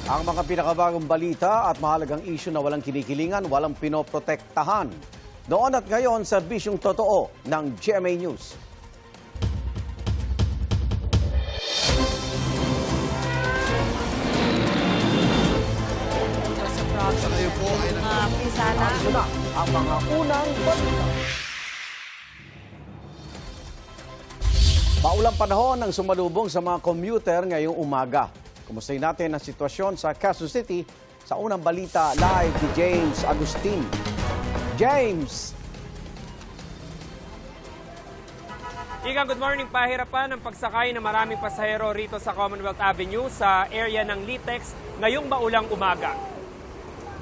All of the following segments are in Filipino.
Ang mga pinakabagong balita at mahalagang isyu na walang kinikilingan, walang pinoprotektahan. Noon at ngayon, serbisyong totoo ng GMA News. Ito na ang mga unang balita. Maulang panahon ang sumalubong sa mga commuter ngayong umaga. Kumustahin natin ang sitwasyon sa Quezon City sa unang balita live ni James Agustin. James! Good morning. Pahirapan ang pagsakay ng maraming pasahero rito sa Commonwealth Avenue sa area ng Litex ngayong maulang umaga.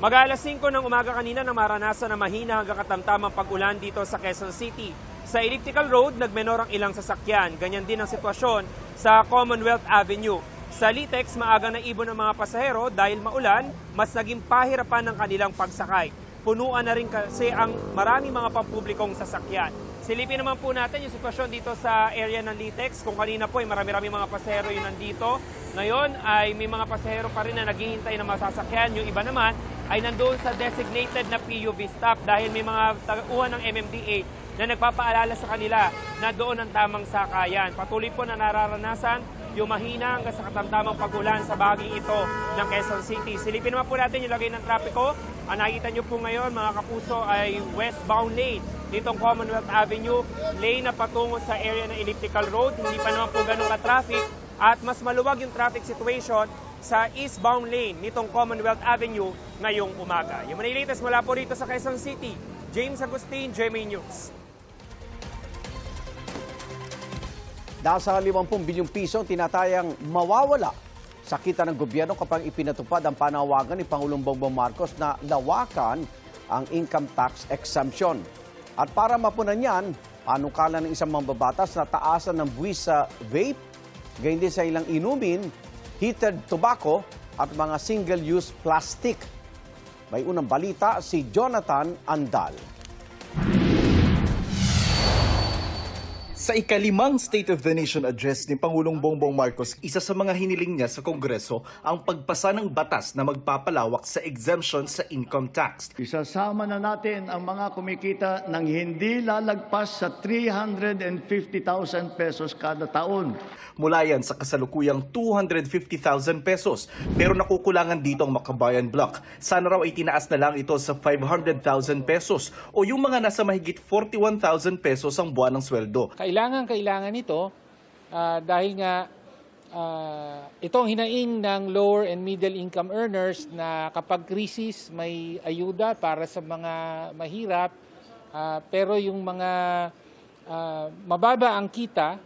Mag-alas 5 ng umaga kanina na maranasan na mahina hanggang katamtamang pag-ulan dito sa Quezon City. Sa Elliptical Road, nagmenor ang ilang sasakyan. Ganyan din ang sitwasyon sa Commonwealth Avenue. Sa Litex, maaga na ibon ang mga pasahero dahil maulan, mas naging pahirapan ng kanilang pagsakay. Punuan na rin kasi ang maraming mga pampublikong sasakyan. Silipin naman po natin yung sitwasyon dito sa area ng Litex. Kung kanina po ay marami-rami mga pasahero yung nandito. Ngayon ay may mga pasahero pa rin na naghihintay ng mga sasakyan. Yung iba naman ay nandoon sa designated na PUV stop dahil may mga tauhan ng MMDA na nagpapaalala sa kanila na doon ang tamang sakayan. Patuloy po na nararanasan yung mahina hanggang sa katamtamang pag-ulan sa bahaging ito ng Quezon City. Silipin naman po natin yung lagay ng trapiko. Ang nakikita nyo po ngayon, mga kapuso, ay westbound lane ditong Commonwealth Avenue, lane na patungo sa area ng Elliptical Road. Hindi pa naman po ganun ka-traffic at mas maluwag yung traffic situation sa eastbound lane nitong Commonwealth Avenue ngayong umaga. Yung mga latest mula po rito sa Quezon City, James Agustin, GMA News. Nasa 50 bilyong piso tinatayang mawawala sa kita ng gobyerno kapag ipinatupad ang panawagan ni Pangulong Bongbong Marcos na lawakan ang income tax exemption. At para mapunan yan, panukala ng isang mambabatas na taasan ng buwis sa vape, gayon din sa ilang inumin, heated tobacco at mga single-use plastic. May unang balita si Jonathan Andal. Sa ikalimang State of the Nation address ni Pangulong Bongbong Marcos, isa sa mga hiniling niya sa Kongreso ang pagpasa ng batas na magpapalawak sa exemption sa income tax. Isasama na natin ang mga kumikita ng hindi lalagpas sa 350,000 pesos kada taon. Mula yan sa kasalukuyang 250,000 pesos. Pero nakukulangan dito ang Makabayan Block. Sana raw ay tinaas na lang ito sa 500,000 pesos o yung mga nasa mahigit 41,000 pesos ang buwan ng sweldo. Kailangan ito dahil nga ito ang hinaing ng lower and middle income earners na kapag krisis may ayuda para sa mga mahirap pero yung mga mababa ang kita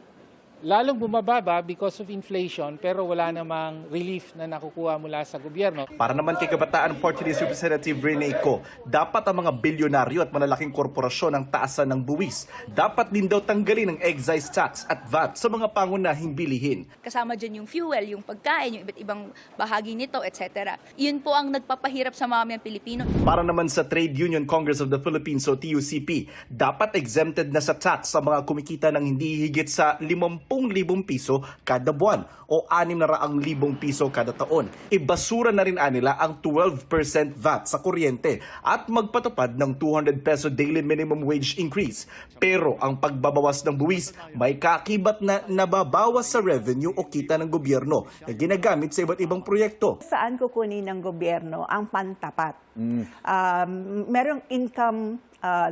lalong bumababa because of inflation pero wala namang relief na nakukuha mula sa gobyerno. Para naman kay Kabataan Party List Representative Rene Co, dapat ang mga bilyonaryo at malalaking korporasyon ang taasan ng buwis. Dapat din daw tanggalin ang excise tax at VAT sa mga pangunahing bilihin. Kasama dyan yung fuel, yung pagkain, yung iba't ibang bahagi nito, etc. Yun po ang nagpapahirap sa mga Pilipino. Para naman sa Trade Union Congress of the Philippines o TUCP, dapat exempted na sa tax sa mga kumikita ng hindi higit sa 50,000 piso kada buwan o 600,000 piso kada taon. Ibasura na rin nila ang 12% VAT sa kuryente at magpatupad ng 200 peso daily minimum wage increase. Pero ang pagbabawas ng buwis may kaakibat na nababawas sa revenue o kita ng gobyerno na ginagamit sa iba't ibang proyekto. Saan kukunin ng gobyerno ang pantapat? Merong income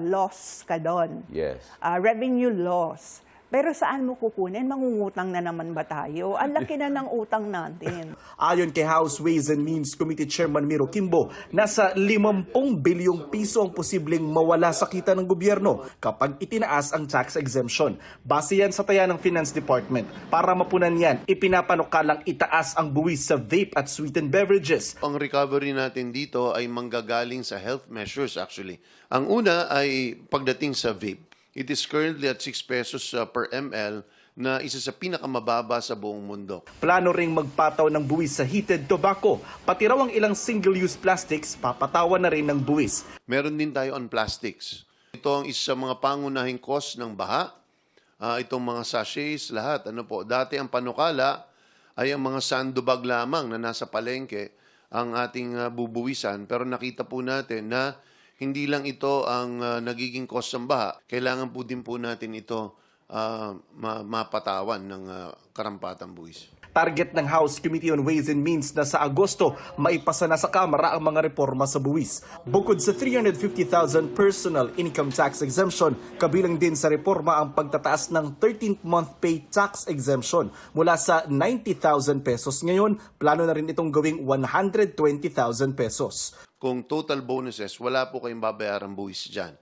loss ka doon. Yes. Revenue loss. Pero saan mo kukunin? Mangungutang na naman ba tayo? Ang laki na ng utang natin. Ayon kay House Ways and Means Committee Chairman Miro Kimbo, nasa 50 bilyong piso ang posibleng mawala sa kita ng gobyerno kapag itinaas ang tax exemption. Base yan sa taya ng Finance Department. Para mapunan yan, ipinapanukalang itaas ang buwis sa vape at sweetened beverages. Ang recovery natin dito ay manggagaling sa health measures actually. Ang una ay pagdating sa vape. It is currently at 6 pesos per ml na isa sa pinakamababa sa buong mundo. Plano ring magpataw ng buwis sa heated tobacco. Pati raw ang ilang single-use plastics, papatawan na rin ng buwis. Meron din tayo on plastics. Ito ang isa sa mga pangunahing cause ng baha. Itong mga sachets, lahat. Dati ang panukala ay ang mga sandubag lamang na nasa palengke ang ating bubuwisan. Pero nakita po natin na hindi lang ito ang nagiging cost ng baha. Kailangan po din po natin ito mapatawan ng karampatang buwis. Target ng House Committee on Ways and Means na sa Agosto maipasa na sa Kamara ang mga reforma sa buwis. Bukod sa 350,000 personal income tax exemption, kabilang din sa reforma ang pagtataas ng 13th month pay tax exemption mula sa 90,000 pesos ngayon, plano na rin itong gawing 120,000 pesos. Kung total bonuses, wala po kayong babayarang buwis dyan.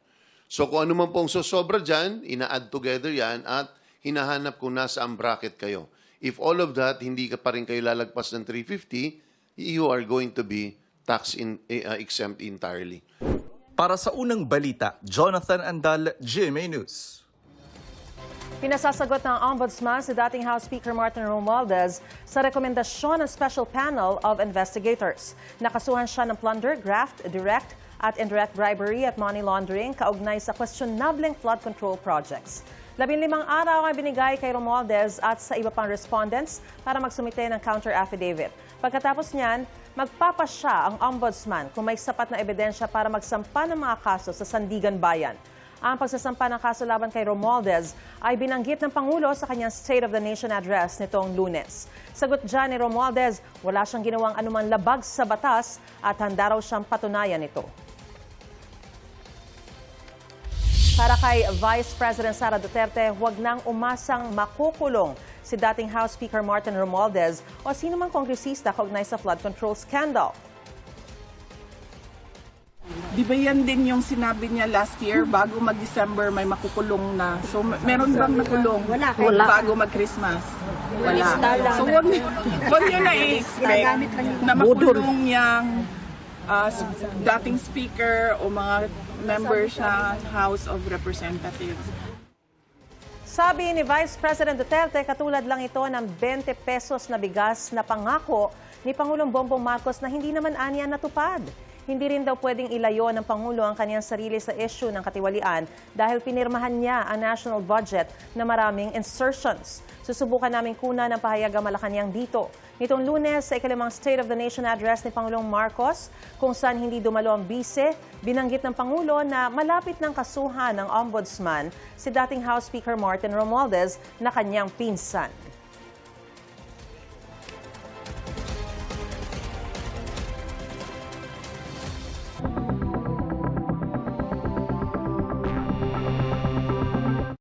So kung ano man pong sosobra dyan, ina-add together yan at hinahanap kung nasa ang bracket kayo. If all of that, hindi ka pa rin kayo lalagpas ng 350, you are going to be exempt entirely. Para sa unang balita, Jonathan Andal, GMA News. Pinasasagot ng Ombudsman si dating House Speaker Martin Romualdez sa rekomendasyon ng Special Panel of Investigators. Nakasuhan siya ng plunder, graft, direct at indirect bribery at money laundering kaugnay sa questionableng flood control projects. 15 araw ang binigay kay Romualdez at sa iba pang respondents para magsumite ng counter-affidavit. Pagkatapos niyan, magpapasya ang Ombudsman kung may sapat na ebidensya para magsampa ng mga kaso sa Sandigan Bayan. Ang pagsasampa ng kaso laban kay Romualdez ay binanggit ng Pangulo sa kanyang State of the Nation address nitong Lunes. Sagot dyan ni Romualdez, wala siyang ginawang anumang labag sa batas at handa raw siyang patunayan ito. Para kay Vice President Sara Duterte, huwag nang umasang makukulong si dating House Speaker Martin Romualdez o sino mang kongresista kaugnay sa flood control scandal. Di ba yan din yung sinabi niya last year, bago mag-December may makukulong na. So meron bang nakulong bago mag-Christmas? Wala. So huwag niyo na-expect na makulong yung dating speaker o mga members ng House of Representatives. Sabi ni Vice President Duterte, katulad lang ito ng 20 pesos na bigas na pangako ni Pangulong Bongbong Marcos na hindi naman aniya natupad. Hindi rin daw pwedeng ilayo ng Pangulo ang kanyang sarili sa issue ng katiwalian dahil pinirmahan niya ang national budget na maraming insertions. Susubukan namin kunan ng pahayag ang Malacanang dito. Nitong Lunes sa ikalimang State of the Nation address ni Pangulong Marcos, kung saan hindi dumalo ang bise, binanggit ng Pangulo na malapit ng kasuhan ng Ombudsman si dating House Speaker Martin Romualdez na kanyang pinsan.